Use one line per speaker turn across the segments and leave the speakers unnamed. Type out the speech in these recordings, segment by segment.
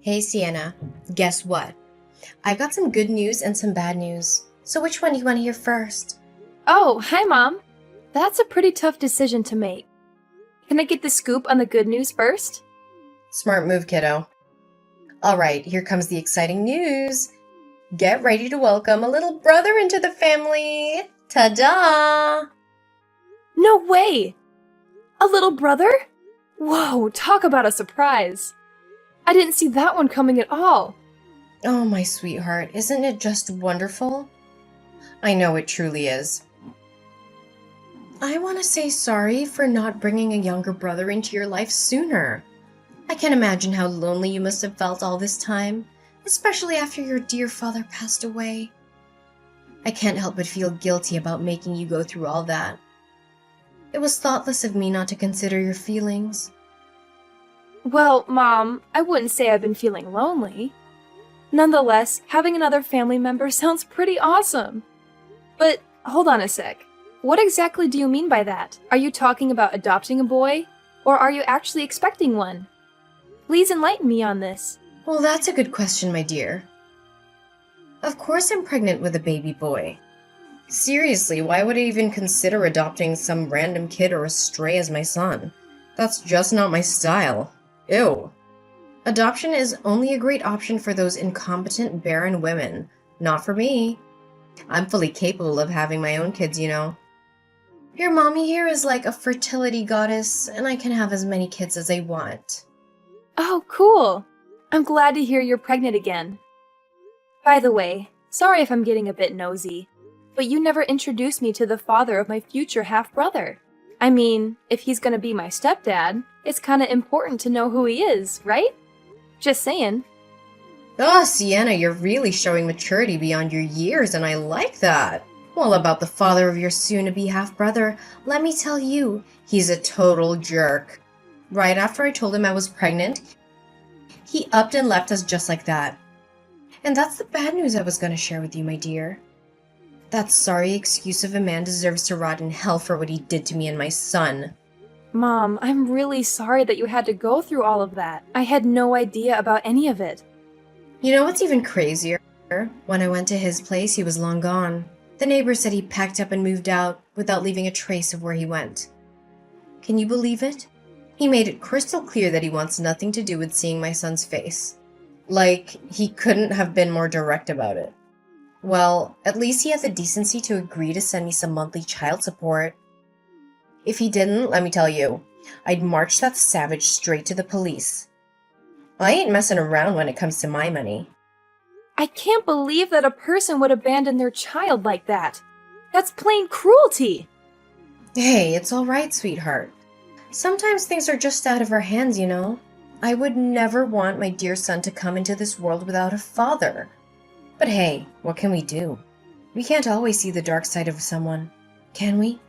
Hey Sienna, guess what? I've got some good news and some bad news. So which one do you want to hear first?
Oh, hi, Mom. That's a pretty tough decision to make. Can I get the scoop on the good news first?
Smart move, kiddo. All right, here comes the exciting news. Get ready to welcome a little brother into the family. Ta-da!
No way! A little brother? Whoa, talk about a surprise. I didn't see that one coming at all.
Oh, my sweetheart, isn't it just wonderful? I know it truly is. I want to say sorry for not bringing a younger brother into your life sooner. I can imagine how lonely you must have felt all this time, especially after your dear father passed away. I can't help but feel guilty about making you go through all that. It was thoughtless of me not to consider your feelings.
Well, Mom, I wouldn't say I've been feeling lonely. Nonetheless, having another family member sounds pretty awesome. But hold on a sec. What exactly do you mean by that? Are you talking about adopting a boy? Or are you actually expecting one? Please enlighten me on this.
Well, that's a good question, my dear. Of course I'm pregnant with a baby boy. Seriously, why would I even consider adopting some random kid or a stray as my son? That's just not my style. Ew. Adoption is only a great option for those incompetent, barren women. Not for me. I'm fully capable of having my own kids, you know. Your mommy here is like a fertility goddess, and I can have as many kids as I want.
Oh, cool. I'm glad to hear you're pregnant again. By the way, sorry if I'm getting a bit nosy, but you never introduced me to the father of my future half-brother. I mean, if he's gonna be my stepdad, it's kinda important to know who he is, right? Just saying.
Oh, Sienna, you're really showing maturity beyond your years, and I like that. Well, about the father of your soon-to-be half-brother, let me tell you, he's a total jerk. Right after I told him I was pregnant, he upped and left us just like that. And that's the bad news I was going to share with you, my dear. That sorry excuse of a man deserves to rot in hell for what he did to me and my son.
Mom, I'm really sorry that you had to go through all of that. I had no idea about any of it.
You know what's even crazier? When I went to his place, he was long gone. The neighbor said he packed up and moved out without leaving a trace of where he went. Can you believe it? He made it crystal clear that he wants nothing to do with seeing my son's face. Like, he couldn't have been more direct about it. Well, at least he had the decency to agree to send me some monthly child support. If he didn't, let me tell you, I'd march that savage straight to the police. I ain't messing around when it comes to my money.
I can't believe that a person would abandon their child like that. That's plain cruelty.
Hey, it's all right, sweetheart. Sometimes things are just out of our hands, you know. I would never want my dear son to come into this world without a father. But hey, what can we do? We can't always see the dark side of someone, can we?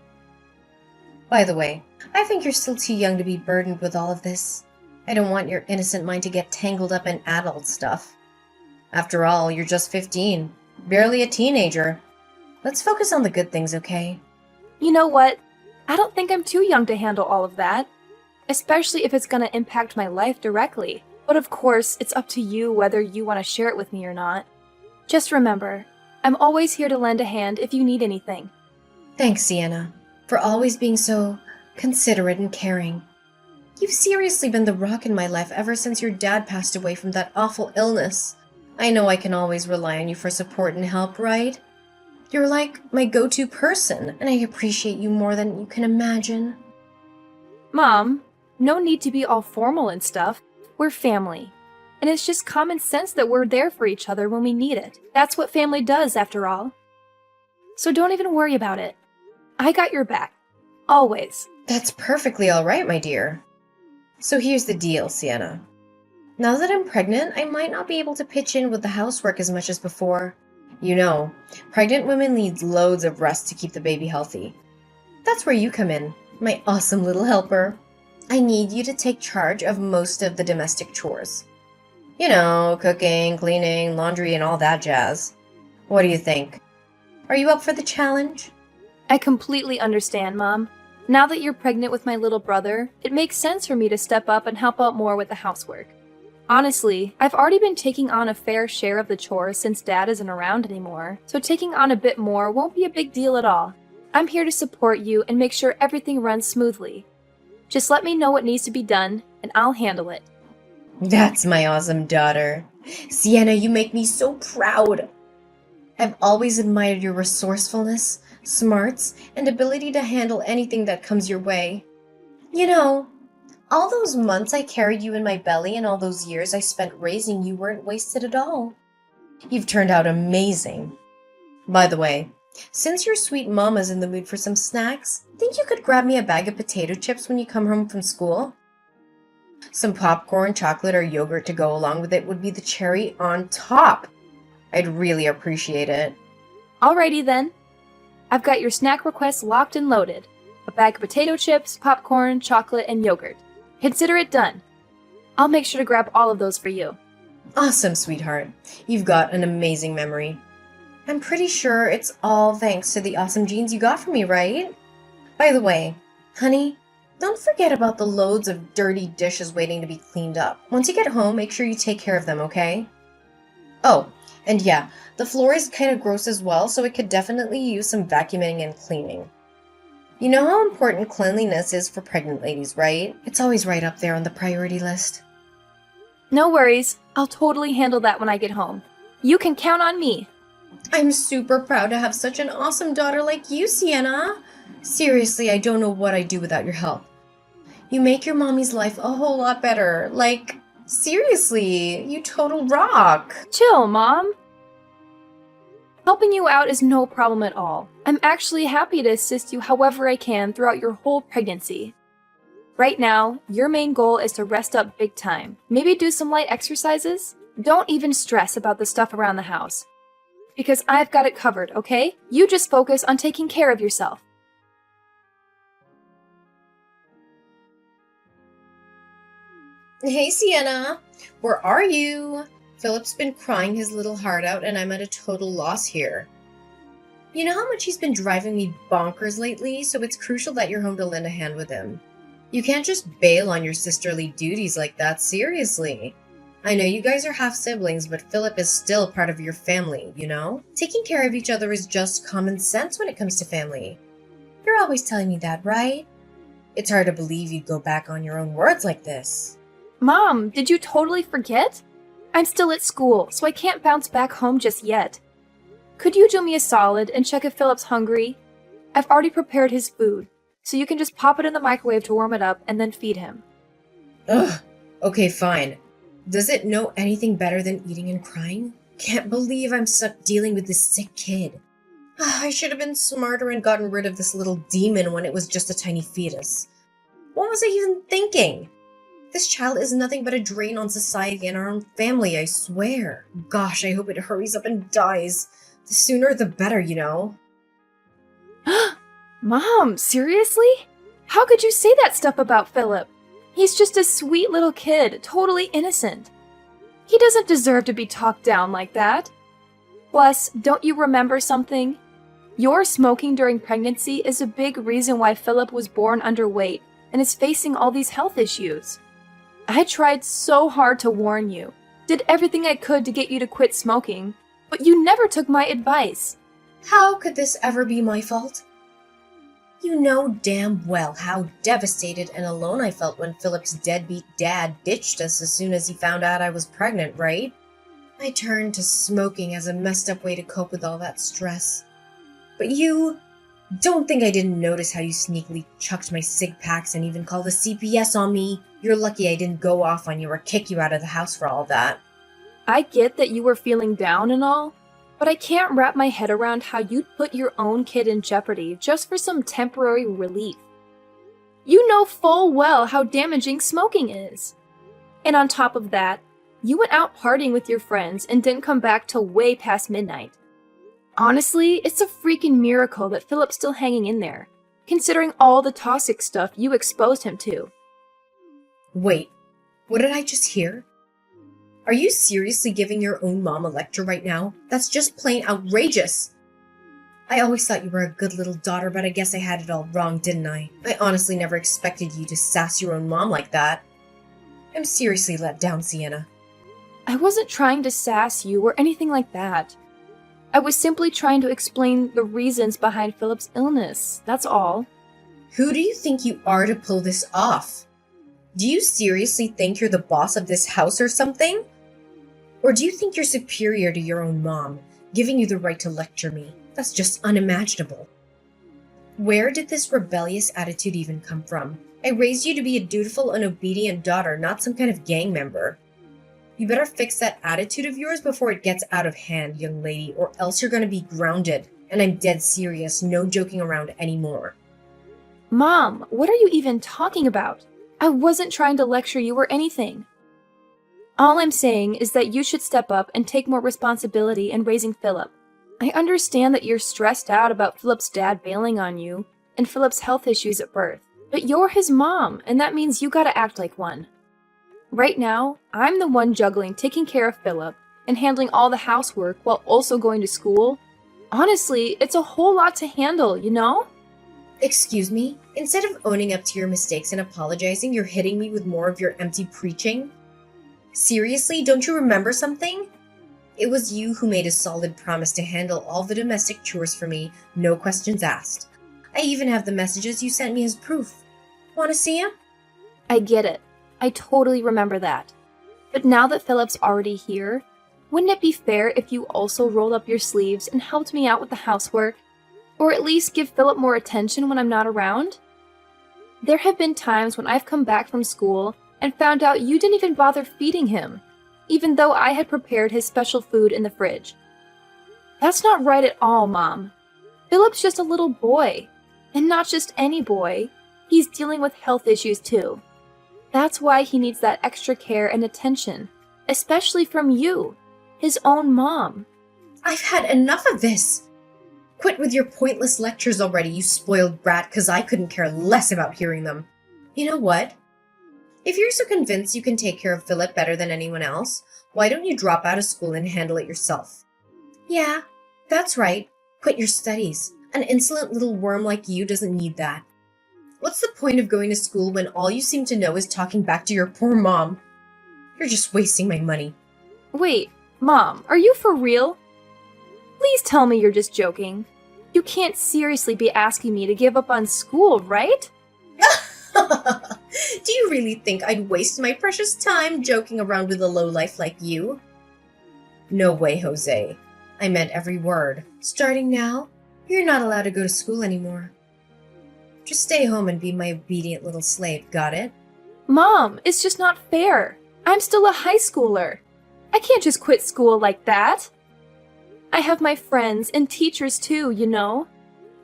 By the way, I think you're still too young to be burdened with all of this. I don't want your innocent mind to get tangled up in adult stuff. After all, you're just 15, barely a teenager. Let's focus on the good things, okay?
You know what? I don't think I'm too young to handle all of that. Especially if it's gonna impact my life directly. But of course, it's up to you whether you want to share it with me or not. Just remember, I'm always here to lend a hand if you need anything.
Thanks, Sienna, for always being so considerate and caring. You've seriously been the rock in my life ever since your dad passed away from that awful illness. I know I can always rely on you for support and help, right? You're like my go-to person, and I appreciate you more than you can imagine.
Mom, no need to be all formal and stuff. We're family. And it's just common sense that we're there for each other when we need it. That's what family does, after all. So don't even worry about it. I got your back. Always.
That's perfectly all right, my dear. So here's the deal, Sienna. Now that I'm pregnant, I might not be able to pitch in with the housework as much as before. You know, pregnant women need loads of rest to keep the baby healthy. That's where you come in, my awesome little helper. I need you to take charge of most of the domestic chores. You know, cooking, cleaning, laundry, and all that jazz. What do you think? Are you up for the challenge?
I completely understand, Mom. Now that you're pregnant with my little brother, it makes sense for me to step up and help out more with the housework. Honestly, I've already been taking on a fair share of the chores since Dad isn't around anymore, so taking on a bit more won't be a big deal at all. I'm here to support you and make sure everything runs smoothly. Just let me know what needs to be done, and I'll handle it.
That's my awesome daughter. Sienna, you make me so proud. I've always admired your resourcefulness, smarts, and ability to handle anything that comes your way. You know, all those months I carried you in my belly and all those years I spent raising you weren't wasted at all. You've turned out amazing. By the way, since your sweet mama's in the mood for some snacks, think you could grab me a bag of potato chips when you come home from school? Some popcorn, chocolate, or yogurt to go along with it would be the cherry on top. I'd really appreciate it.
Alrighty then. I've got your snack requests locked and loaded. A bag of potato chips, popcorn, chocolate, and yogurt. Consider it done. I'll make sure to grab all of those for you.
Awesome, sweetheart. You've got an amazing memory. I'm pretty sure it's all thanks to the awesome genes you got from me, right? By the way, honey, don't forget about the loads of dirty dishes waiting to be cleaned up. Once you get home, make sure you take care of them, okay? Oh, and yeah, the floor is kind of gross as well, so it could definitely use some vacuuming and cleaning. You know how important cleanliness is for pregnant ladies, right? It's always right up there on the priority list.
No worries. I'll totally handle that when I get home. You can count on me.
I'm super proud to have such an awesome daughter like you, Sienna. Seriously, I don't know what I'd do without your help. You make your mommy's life a whole lot better. Like, seriously, you total rock.
Chill, Mom. Helping you out is no problem at all. I'm actually happy to assist you however I can throughout your whole pregnancy. Right now, your main goal is to rest up big time. Maybe do some light exercises? Don't even stress about the stuff around the house. Because I've got it covered, okay? You just focus on taking care of yourself.
Hey, Sienna. Where are you? Philip's been crying his little heart out and I'm at a total loss here. You know how much he's been driving me bonkers lately, so it's crucial that you're home to lend a hand with him. You can't just bail on your sisterly duties like that, seriously. I know you guys are half siblings, but Philip is still part of your family, you know? Taking care of each other is just common sense when it comes to family. You're always telling me that, right? It's hard to believe you'd go back on your own words like this.
Mom, did you totally forget? I'm still at school, so I can't bounce back home just yet. Could you do me a solid and check if Philip's hungry? I've already prepared his food, so you can just pop it in the microwave to warm it up and then feed him.
Ugh, okay, fine. Does it know anything better than eating and crying? Can't believe I'm stuck dealing with this sick kid. I should have been smarter and gotten rid of this little demon when it was just a tiny fetus. What was I even thinking? This child is nothing but a drain on society and our own family, I swear. Gosh, I hope it hurries up and dies. The sooner the better, you know?
Mom, seriously? How could you say that stuff about Philip? He's just a sweet little kid, totally innocent. He doesn't deserve to be talked down like that. Plus, don't you remember something? Your smoking during pregnancy is a big reason why Philip was born underweight and is facing all these health issues. I tried so hard to warn you, did everything I could to get you to quit smoking, but you never took my advice.
How could this ever be my fault? You know damn well how devastated and alone I felt when Philip's deadbeat dad ditched us as soon as he found out I was pregnant, right? I turned to smoking as a messed up way to cope with all that stress. But you don't think I didn't notice how you sneakily chucked my cig packs and even called the CPS on me. You're lucky I didn't go off on you or kick you out of the house for all that.
I get that you were feeling down and all, but I can't wrap my head around how you'd put your own kid in jeopardy just for some temporary relief. You know full well how damaging smoking is. And on top of that, you went out partying with your friends and didn't come back till way past midnight. Honestly, it's a freaking miracle that Philip's still hanging in there, considering all the toxic stuff you exposed him to.
Wait, what did I just hear? Are you seriously giving your own mom a lecture right now? That's just plain outrageous. I always thought you were a good little daughter, but I guess I had it all wrong, didn't I? I honestly never expected you to sass your own mom like that. I'm seriously let down, Sienna.
I wasn't trying to sass you or anything like that. I was simply trying to explain the reasons behind Philip's illness, that's all.
Who do you think you are to pull this off? Do you seriously think you're the boss of this house or something? Or do you think you're superior to your own mom, giving you the right to lecture me? That's just unimaginable. Where did this rebellious attitude even come from? I raised you to be a dutiful and obedient daughter, not some kind of gang member. You better fix that attitude of yours before it gets out of hand, young lady, or else you're gonna be grounded. And I'm dead serious, no joking around anymore.
Mom, what are you even talking about? I wasn't trying to lecture you or anything. All I'm saying is that you should step up and take more responsibility in raising Philip. I understand that you're stressed out about Philip's dad bailing on you and Philip's health issues at birth, but you're his mom, and that means you gotta act like one. Right now, I'm the one juggling taking care of Philip and handling all the housework while also going to school. Honestly, it's a whole lot to handle, you know?
Excuse me? Instead of owning up to your mistakes and apologizing, you're hitting me with more of your empty preaching? Seriously, don't you remember something? It was you who made a solid promise to handle all the domestic chores for me, no questions asked. I even have the messages you sent me as proof. Want to see 'em?
I get it. I totally remember that. But now that Philip's already here, wouldn't it be fair if you also rolled up your sleeves and helped me out with the housework? Or at least give Philip more attention when I'm not around? There have been times when I've come back from school and found out you didn't even bother feeding him, even though I had prepared his special food in the fridge. That's not right at all, Mom. Philip's just a little boy. And not just any boy. He's dealing with health issues too. That's why he needs that extra care and attention, especially from you, his own mom.
I've had enough of this! Quit with your pointless lectures already, you spoiled brat, because I couldn't care less about hearing them. You know what? If you're so convinced you can take care of Philip better than anyone else, why don't you drop out of school and handle it yourself? Yeah, that's right. Quit your studies. An insolent little worm like you doesn't need that. What's the point of going to school when all you seem to know is talking back to your poor mom? You're just wasting my money.
Wait, Mom, are you for real? Please tell me you're just joking. You can't seriously be asking me to give up on school, right?
Do you really think I'd waste my precious time joking around with a lowlife like you? No way, Jose. I meant every word. Starting now, you're not allowed to go to school anymore. Just stay home and be my obedient little slave, got it?
Mom, it's just not fair. I'm still a high schooler. I can't just quit school like that. I have my friends and teachers too, you know.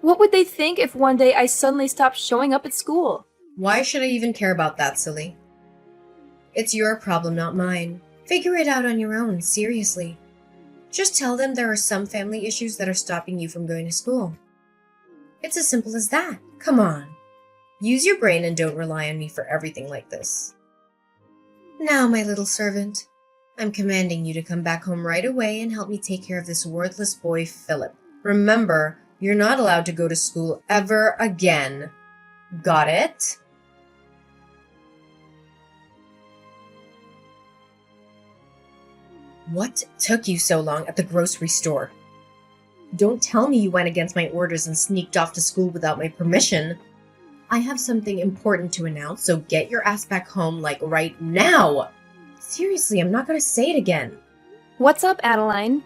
What would they think if one day I suddenly stopped showing up at school?
Why should I even care about that, silly? It's your problem, not mine. Figure it out on your own, seriously. Just tell them there are some family issues that are stopping you from going to school. It's as simple as that. Come on. Use your brain and don't rely on me for everything like this. Now, my little servant, I'm commanding you to come back home right away and help me take care of this worthless boy, Philip. Remember, you're not allowed to go to school ever again. Got it? What took you so long at the grocery store? Don't tell me you went against my orders and sneaked off to school without my permission. I have something important to announce, so get your ass back home, like, right now! Seriously, I'm not gonna say it again.
What's up, Adeline?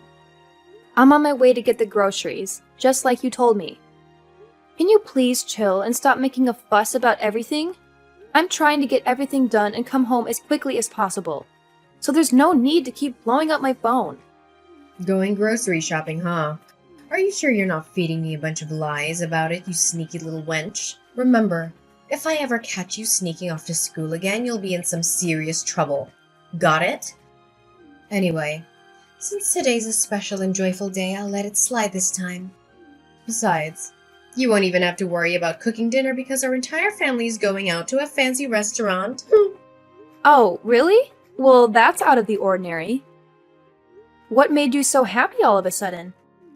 I'm on my way to get the groceries, just like you told me. Can you please chill and stop making a fuss about everything? I'm trying to get everything done and come home as quickly as possible. So there's no need to keep blowing up my phone.
Going grocery shopping, huh? Are you sure you're not feeding me a bunch of lies about it, you sneaky little wench? Remember, if I ever catch you sneaking off to school again, you'll be in some serious trouble. Got it? Anyway, since today's a special and joyful day, I'll let it slide this time. Besides, you won't even have to worry about cooking dinner because our entire family is going out to a fancy restaurant.
Oh, really? Well, that's out of the ordinary. What made you so happy all of a sudden?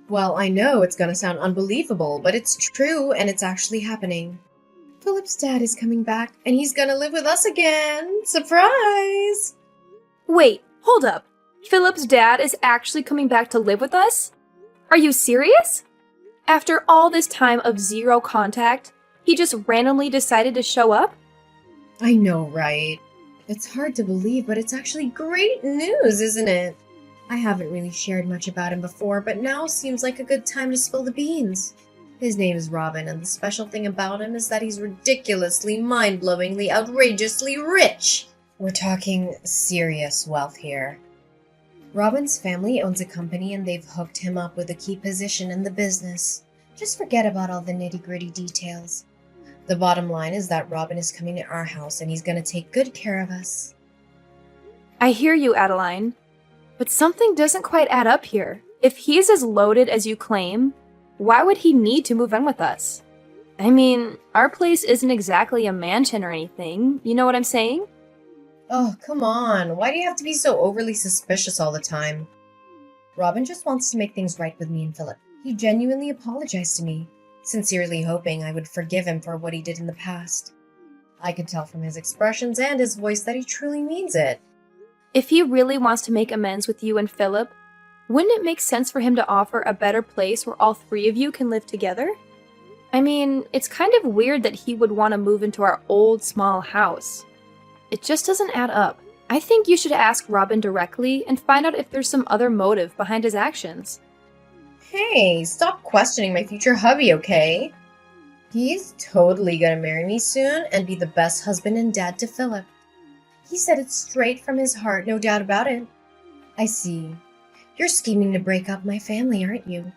Well, I know it's gonna sound unbelievable, but it's true and it's actually happening. Philip's dad is coming back and he's gonna live with us again. Surprise!
Wait, hold up. Philip's dad is actually coming back to live with us? Are you serious? After all this time of zero contact, he just randomly decided to show up?
I know, right? It's hard to believe, but it's actually great news, isn't it? I haven't really shared much about him before, but now seems like a good time to spill the beans. His name is Robin, and the special thing about him is that he's ridiculously, mind-blowingly, outrageously rich. We're talking serious wealth here. Robin's family owns a company and they've hooked him up with a key position in the business. Just forget about all the nitty-gritty details. The bottom line is that Robin is coming to our house and he's going to take good care of us.
I hear you, Adeline. But something doesn't quite add up here. If he's as loaded as you claim, why would he need to move in with us? I mean, our place isn't exactly a mansion or anything. You know what I'm saying?
Oh, come on. Why do you have to be so overly suspicious all the time? Robin just wants to make things right with me and Philip. He genuinely apologized to me, sincerely hoping I would forgive him for what he did in the past. I could tell from his expressions and his voice that he truly means it.
If he really wants to make amends with you and Philip, wouldn't it make sense for him to offer a better place where all three of you can live together? I mean, it's kind of weird that he would want to move into our old, small house. It just doesn't add up. I think you should ask Robin directly and find out if there's some other motive behind his actions.
Hey, stop questioning my future hubby, okay? He's totally gonna marry me soon and be the best husband and dad to Philip. He said it straight from his heart, no doubt about it. I see. You're scheming to break up my family, aren't you?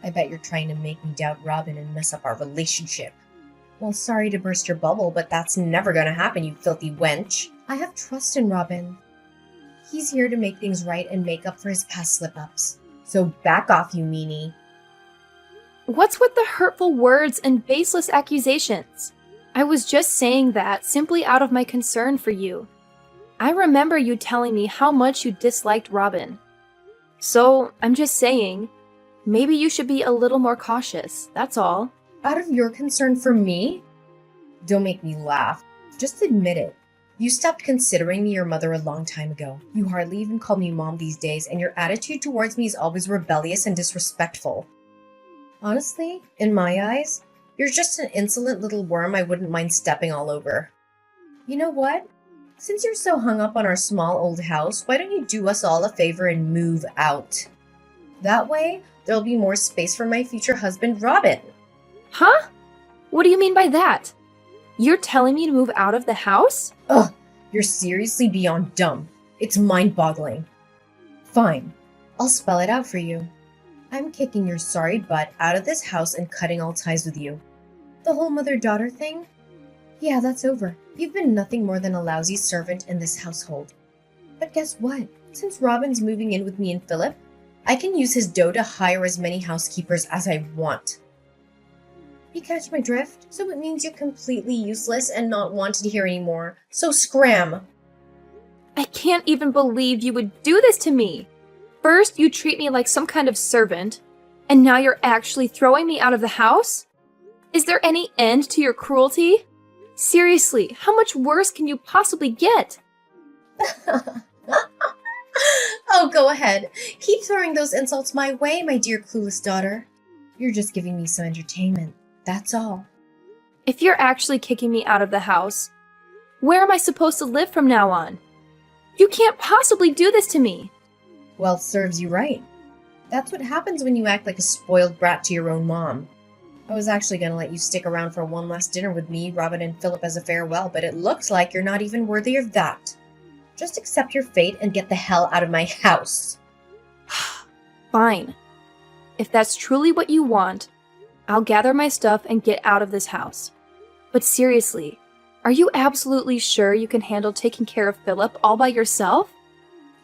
I bet you're trying to make me doubt Robin and mess up our relationship. Well, sorry to burst your bubble, but that's never gonna happen, you filthy wench. I have trust in Robin. He's here to make things right and make up for his past slip-ups. So back off, you meanie.
What's with the hurtful words and baseless accusations? I was just saying that simply out of my concern for you. I remember you telling me how much you disliked Robin. So, I'm just saying, maybe you should be a little more cautious, that's all.
Out of your concern for me? Don't make me laugh. Just admit it. You stopped considering me your mother a long time ago. You hardly even call me mom these days, and your attitude towards me is always rebellious and disrespectful. Honestly, in my eyes, you're just an insolent little worm I wouldn't mind stepping all over. You know what? Since you're so hung up on our small old house, why don't you do us all a favor and move out? That way, there'll be more space for my future husband, Robin.
Huh? What do you mean by that? You're telling me to move out of the house?
Ugh, you're seriously beyond dumb. It's mind-boggling. Fine, I'll spell it out for you. I'm kicking your sorry butt out of this house and cutting all ties with you. The whole mother-daughter thing? Yeah, that's over. You've been nothing more than a lousy servant in this household. But guess what? Since Robin's moving in with me and Philip, I can use his dough to hire as many housekeepers as I want. You catch my drift? So it means you're completely useless and not wanted to hear anymore. So scram!
I can't even believe you would do this to me. First, you treat me like some kind of servant, and now you're actually throwing me out of the house? Is there any end to your cruelty? Seriously, how much worse can you possibly get?
Oh, go ahead. Keep throwing those insults my way, my dear clueless daughter. You're just giving me some entertainment, that's all.
If you're actually kicking me out of the house, where am I supposed to live from now on? You can't possibly do this to me.
Well, serves you right. That's what happens when you act like a spoiled brat to your own mom. I was actually going to let you stick around for one last dinner with me, Robin, and Philip as a farewell, but it looks like you're not even worthy of that. Just accept your fate and get the hell out of my house.
Fine. If that's truly what you want, I'll gather my stuff and get out of this house. But seriously, are you absolutely sure you can handle taking care of Philip all by yourself?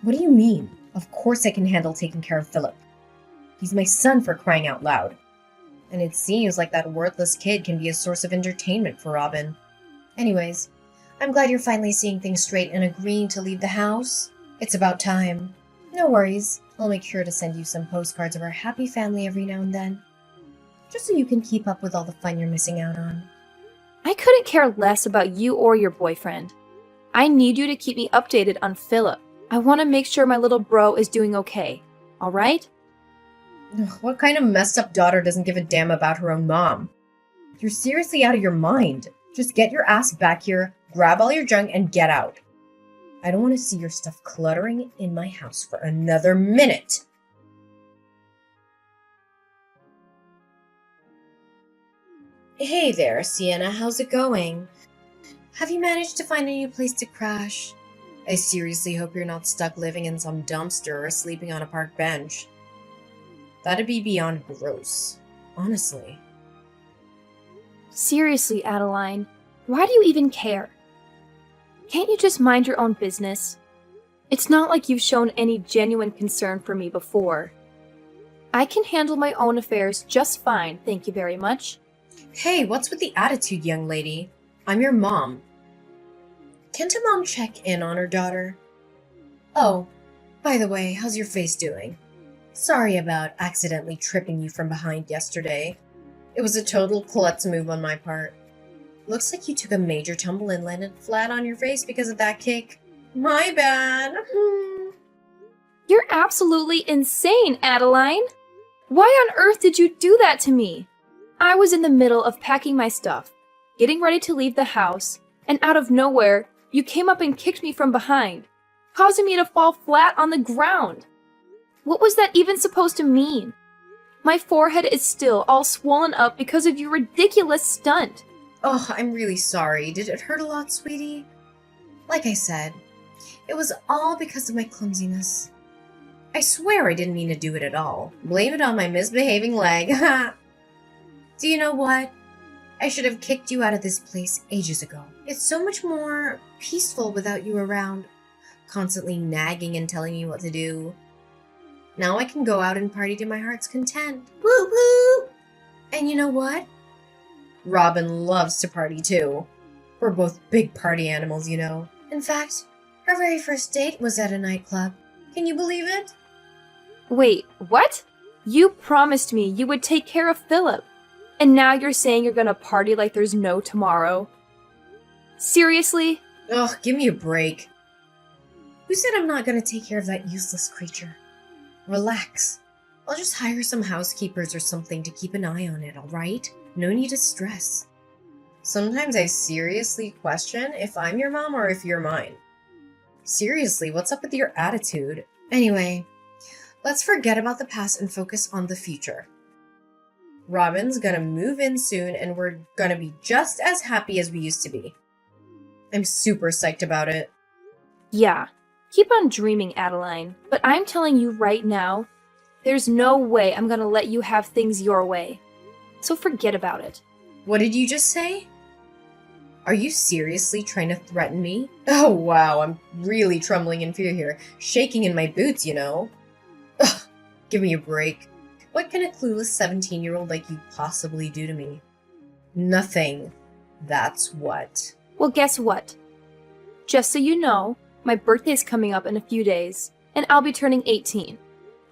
What do you mean? Of course I can handle taking care of Philip. He's my son, for crying out loud. And it seems like that worthless kid can be a source of entertainment for Robin. Anyways, I'm glad you're finally seeing things straight and agreeing to leave the house. It's about time. No worries, I'll make sure to send you some postcards of our happy family every now and then. Just so you can keep up with all the fun you're missing out on.
I couldn't care less about you or your boyfriend. I need you to keep me updated on Philip. I want to make sure my little bro is doing okay. All right?
Ugh, what kind of messed up daughter doesn't give a damn about her own mom? You're seriously out of your mind. Just get your ass back here, grab all your junk, and get out. I don't want to see your stuff cluttering in my house for another minute. Hey there, Sienna. How's it going? Have you managed to find a new place to crash? I seriously hope you're not stuck living in some dumpster or sleeping on a park bench. That'd be beyond gross, honestly.
Seriously, Adeline, why do you even care? Can't you just mind your own business? It's not like you've shown any genuine concern for me before. I can handle my own affairs just fine, thank you very much.
Hey, what's with the attitude, young lady? I'm your mom. Can't a mom check in on her daughter? Oh, by the way, how's your face doing? Sorry about accidentally tripping you from behind yesterday. It was a total klutz move on my part. Looks like you took a major tumble and landed flat on your face because of that kick. My bad.
You're absolutely insane, Adeline! Why on earth did you do that to me? I was in the middle of packing my stuff, getting ready to leave the house, and out of nowhere, you came up and kicked me from behind, causing me to fall flat on the ground. What was that even supposed to mean? My forehead is still all swollen up because of your ridiculous stunt.
Oh, I'm really sorry. Did it hurt a lot, sweetie? Like I said, it was all because of my clumsiness. I swear I didn't mean to do it at all. Blame it on my misbehaving leg. Do you know what? I should have kicked you out of this place ages ago. It's so much more peaceful without you around, constantly nagging and telling me what to do. Now I can go out and party to my heart's content. Woo woo! And you know what? Robin loves to party too. We're both big party animals, you know. In fact, our very first date was at a nightclub. Can you believe it?
Wait, what? You promised me you would take care of Philip, and now you're saying you're gonna party like there's no tomorrow? Seriously?
Ugh, give me a break. Who said I'm not gonna take care of that useless creature? Relax. I'll just hire some housekeepers or something to keep an eye on it, alright? No need to stress. Sometimes I seriously question if I'm your mom or if you're mine. Seriously, what's up with your attitude? Anyway, let's forget about the past and focus on the future. Robin's gonna move in soon and we're gonna be just as happy as we used to be. I'm super psyched about it.
Yeah, keep on dreaming, Adeline, but I'm telling you right now, there's no way I'm gonna let you have things your way. So forget about it.
What did you just say? Are you seriously trying to threaten me? Oh wow, I'm really trembling in fear here. Shaking in my boots, you know. Ugh, give me a break. What can a clueless 17-year-old like you possibly do to me? Nothing. That's what.
Well, guess what? Just so you know, my birthday's coming up in a few days, and I'll be turning 18.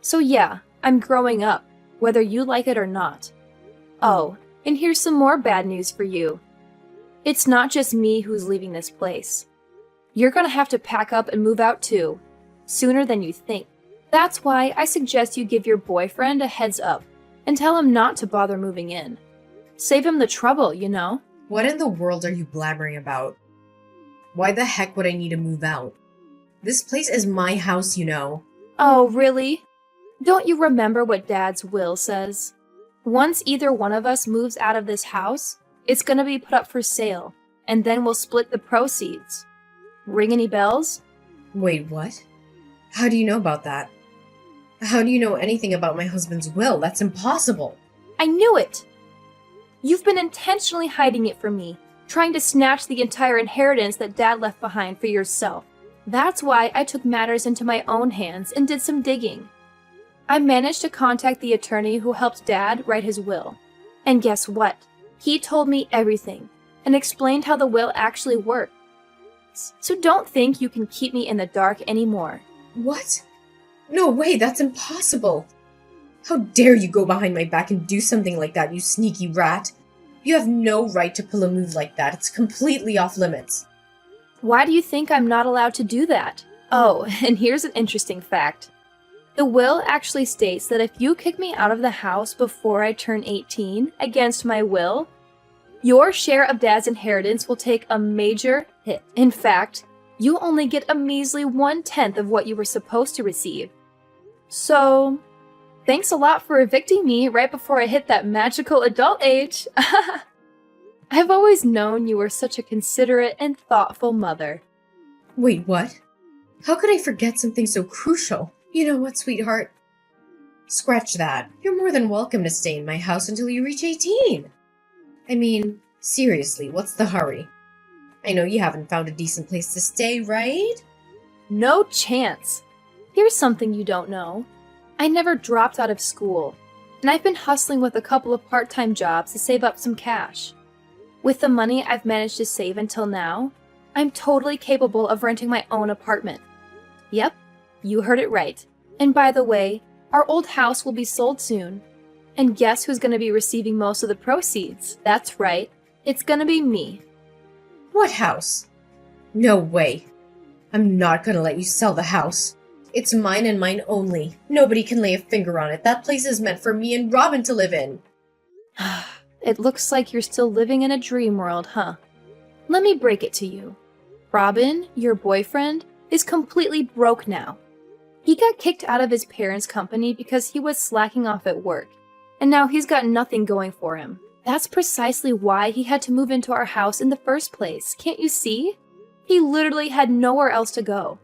So yeah, I'm growing up, whether you like it or not. Oh, and here's some more bad news for you. It's not just me who's leaving this place. You're gonna have to pack up and move out too, sooner than you think. That's why I suggest you give your boyfriend a heads up and tell him not to bother moving in. Save him the trouble, you know?
What in the world are you blabbering about? Why the heck would I need to move out? This place is my house, you know.
Oh, really? Don't you remember what Dad's will says? Once either one of us moves out of this house, it's gonna be put up for sale, and then we'll split the proceeds. Ring any bells?
Wait, what? How do you know about that? How do you know anything about my husband's will? That's impossible.
I knew it! You've been intentionally hiding it from me, trying to snatch the entire inheritance that Dad left behind for yourself. That's why I took matters into my own hands and did some digging. I managed to contact the attorney who helped Dad write his will. And guess what? He told me everything and explained how the will actually works. So don't think you can keep me in the dark anymore.
What? No way, that's impossible. How dare you go behind my back and do something like that, you sneaky rat? You have no right to pull a move like that. It's completely off limits.
Why do you think I'm not allowed to do that? Oh, and here's an interesting fact. The will actually states that if you kick me out of the house before I turn 18 against my will, your share of Dad's inheritance will take a major hit. In fact, you only get a measly 1/10 of what you were supposed to receive. So, thanks a lot for evicting me right before I hit that magical adult age. I've always known you were such a considerate and thoughtful mother.
Wait, what? How could I forget something so crucial? You know what, sweetheart? Scratch that. You're more than welcome to stay in my house until you reach 18. I mean, seriously, what's the hurry? I know you haven't found a decent place to stay, right?
No chance. Here's something you don't know. I never dropped out of school, and I've been hustling with a couple of part-time jobs to save up some cash. With the money I've managed to save until now, I'm totally capable of renting my own apartment. Yep, you heard it right. And by the way, our old house will be sold soon. And guess who's going to be receiving most of the proceeds? That's right, it's going to be me.
What house? No way. I'm not gonna let you sell the house. It's mine and mine only. Nobody can lay a finger on it. That place is meant for me and Robin to live in.
It looks like you're still living in a dream world, huh? Let me break it to you. Robin, your boyfriend, is completely broke now. He got kicked out of his parents' company because he was slacking off at work, and now he's got nothing going for him. That's precisely why he had to move into our house in the first place, can't you see? He literally had nowhere else to go.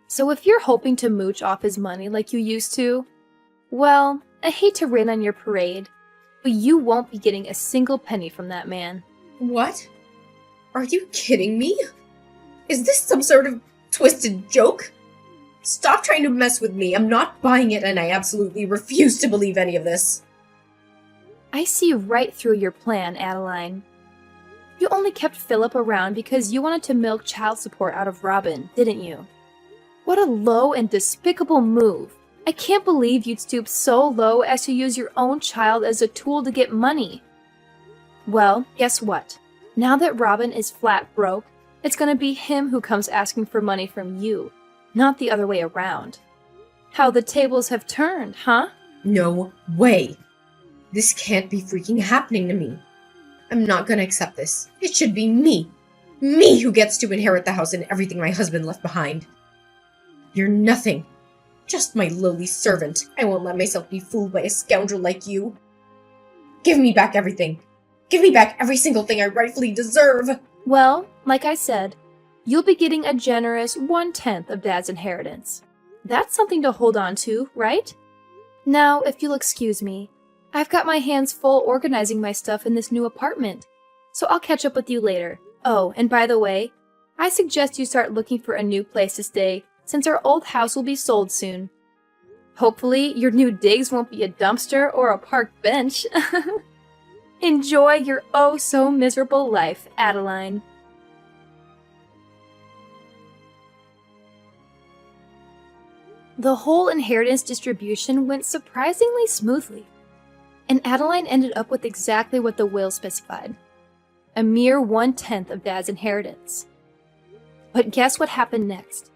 So if you're hoping to mooch off his money like you used to, well, I hate to rain on your parade, but you won't be getting a single penny from that man.
What? Are you kidding me? Is this some sort of twisted joke? Stop trying to mess with me. I'm not buying it, and I absolutely refuse to believe any of this.
I see right through your plan, Adeline. You only kept Philip around because you wanted to milk child support out of Robin, didn't you? What a low and despicable move. I can't believe you'd stoop so low as to use your own child as a tool to get money. Well, guess what? Now that Robin is flat broke, it's gonna be him who comes asking for money from you, not the other way around. How the tables have turned, huh?
No way. This can't be freaking happening to me. I'm not gonna accept this. It should be me. Me who gets to inherit the house and everything my husband left behind. You're nothing. Just my lowly servant. I won't let myself be fooled by a scoundrel like you. Give me back everything. Give me back every single thing I rightfully deserve.
Well, like I said, you'll be getting a generous 1/10 of Dad's inheritance. That's something to hold on to, right? Now, if you'll excuse me, I've got my hands full organizing my stuff in this new apartment, so I'll catch up with you later. Oh, and by the way, I suggest you start looking for a new place to stay, since our old house will be sold soon. Hopefully, your new digs won't be a dumpster or a park bench. Enjoy your oh-so-miserable life, Adeline. The whole inheritance distribution went surprisingly smoothly, and Adeline ended up with exactly what the will specified, a mere 1/10 of Dad's inheritance. But guess what happened next?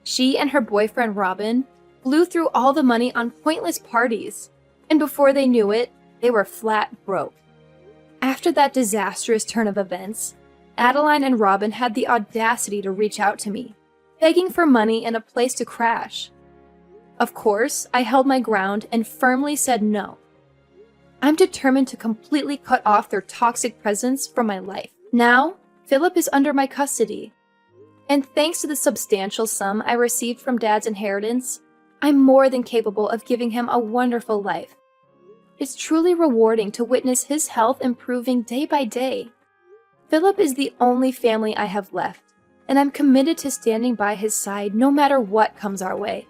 She and her boyfriend Robin blew through all the money on pointless parties, and before they knew it, they were flat broke. After that disastrous turn of events, Adeline and Robin had the audacity to reach out to me, begging for money and a place to crash. Of course, I held my ground and firmly said no. I'm determined to completely cut off their toxic presence from my life. Now, Philip is under my custody, and thanks to the substantial sum I received from Dad's inheritance, I'm more than capable of giving him a wonderful life. It's truly rewarding to witness his health improving day by day. Philip is the only family I have left, and I'm committed to standing by his side no matter what comes our way.